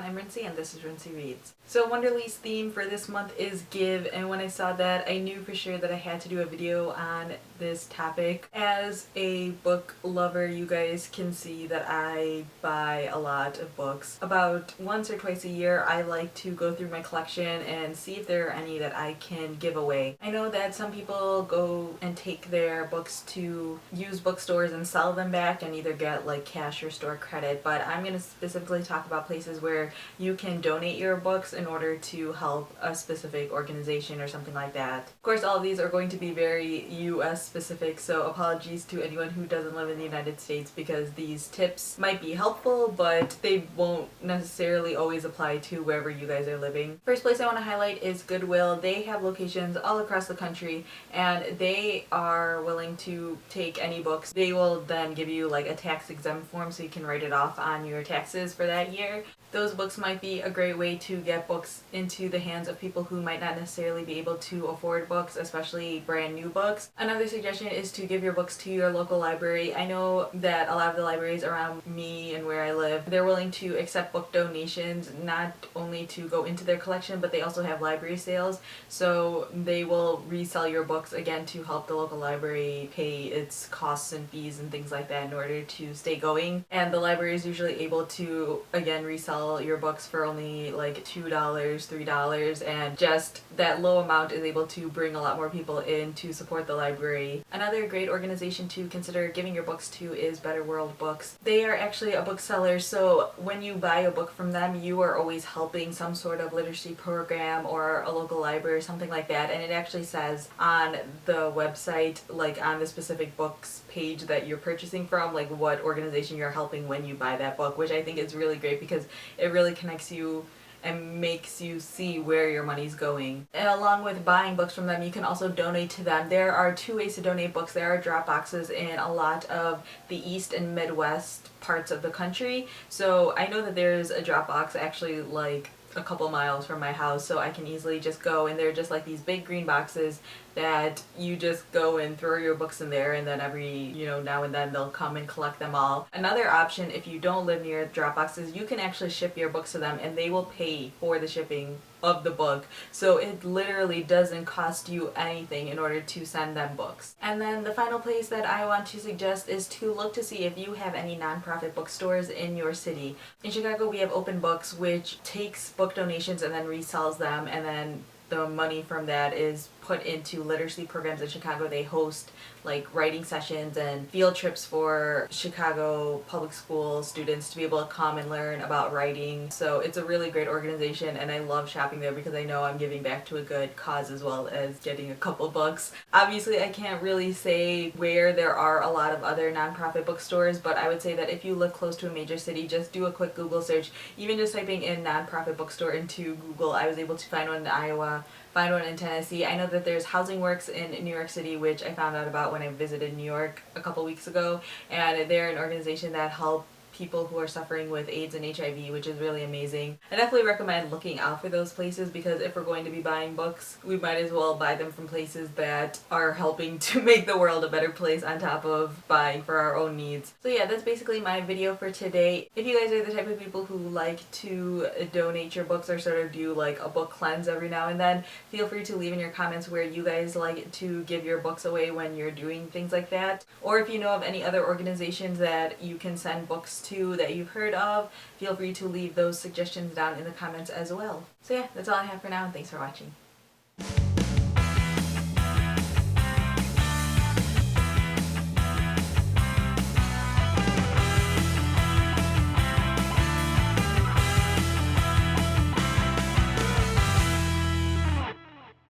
I'm Rincey and this is Rincey Reads. So Wonderly's theme for this month is give, and when I saw that I knew for sure that I had to do a video on this topic. As a book lover, you guys can see that I buy a lot of books. About once or twice a year I like to go through my collection and see if there are any that I can give away. I know that some people go and take their books to used bookstores and sell them back and either get like cash or store credit, but I'm going to specifically talk about places where you can donate your books in order to help a specific organization or something like that. Of course, all of these are going to be very US specific, so apologies to anyone who doesn't live in the United States because these tips might be helpful, but they won't necessarily always apply to wherever you guys are living. First place I want to highlight is Goodwill. They have locations all across the country and they are willing to take any books. They will then give you like a tax exempt form so you can write it off on your taxes for that year. Those books might be a great way to get books into the hands of people who might not necessarily be able to afford books, especially brand new books. Another suggestion is to give your books to your local library. I know that a lot of the libraries around me and where I live, they're willing to accept book donations, not only to go into their collection, but they also have library sales. So they will resell your books again to help the local library pay its costs and fees and things like that in order to stay going. And the library is usually able to again resell your books for only like $2, $3, and just that low amount is able to bring a lot more people in to support the library. Another great organization to consider giving your books to is Better World Books. They are actually a bookseller, so when you buy a book from them, you are always helping some sort of literacy program or a local library or something like that, and it actually says on the website, like on the specific books page that you're purchasing from, like what organization you're helping when you buy that book, which I think is really great because it really connects you and makes you see where your money's going. And along with buying books from them, you can also donate to them. There are two ways to donate books. There are drop boxes in a lot of the East and Midwest parts of the country. So I know that there's a drop box actually like a couple miles from my house, so I can easily just go, and they're just like these big green boxes that you just go and throw your books in there, and then every now and then they'll come and collect them all. Another option, if you don't live near drop boxes, you can actually ship your books to them and they will pay for the shipping of the book, so it literally doesn't cost you anything in order to send them books. And then the final place that I want to suggest is to look to see if you have any nonprofit bookstores in your city. In Chicago we have Open Books, which takes book donations and then resells them, and then the money from that is put into literacy programs in Chicago. They host like writing sessions and field trips for Chicago public school students to be able to come and learn about writing. So it's a really great organization and I love shopping there because I know I'm giving back to a good cause as well as getting a couple books. Obviously I can't really say where there are a lot of other nonprofit bookstores, but I would say that if you live close to a major city, just do a quick Google search. Even just typing in nonprofit bookstore into Google, I was able to find one in Iowa, find one in Tennessee. I know that there's Housing Works in New York City, which I found out about when I visited New York a couple weeks ago, and they're an organization that helps people who are suffering with AIDS and HIV, which is really amazing. I definitely recommend looking out for those places because if we're going to be buying books, we might as well buy them from places that are helping to make the world a better place on top of buying for our own needs. So yeah, that's basically my video for today. If you guys are the type of people who like to donate your books or sort of do like a book cleanse every now and then, feel free to leave in your comments where you guys like to give your books away when you're doing things like that. Or if you know of any other organizations that you can send books to that you've heard of, feel free to leave those suggestions down in the comments as well. So yeah, that's all I have for now, and thanks for watching.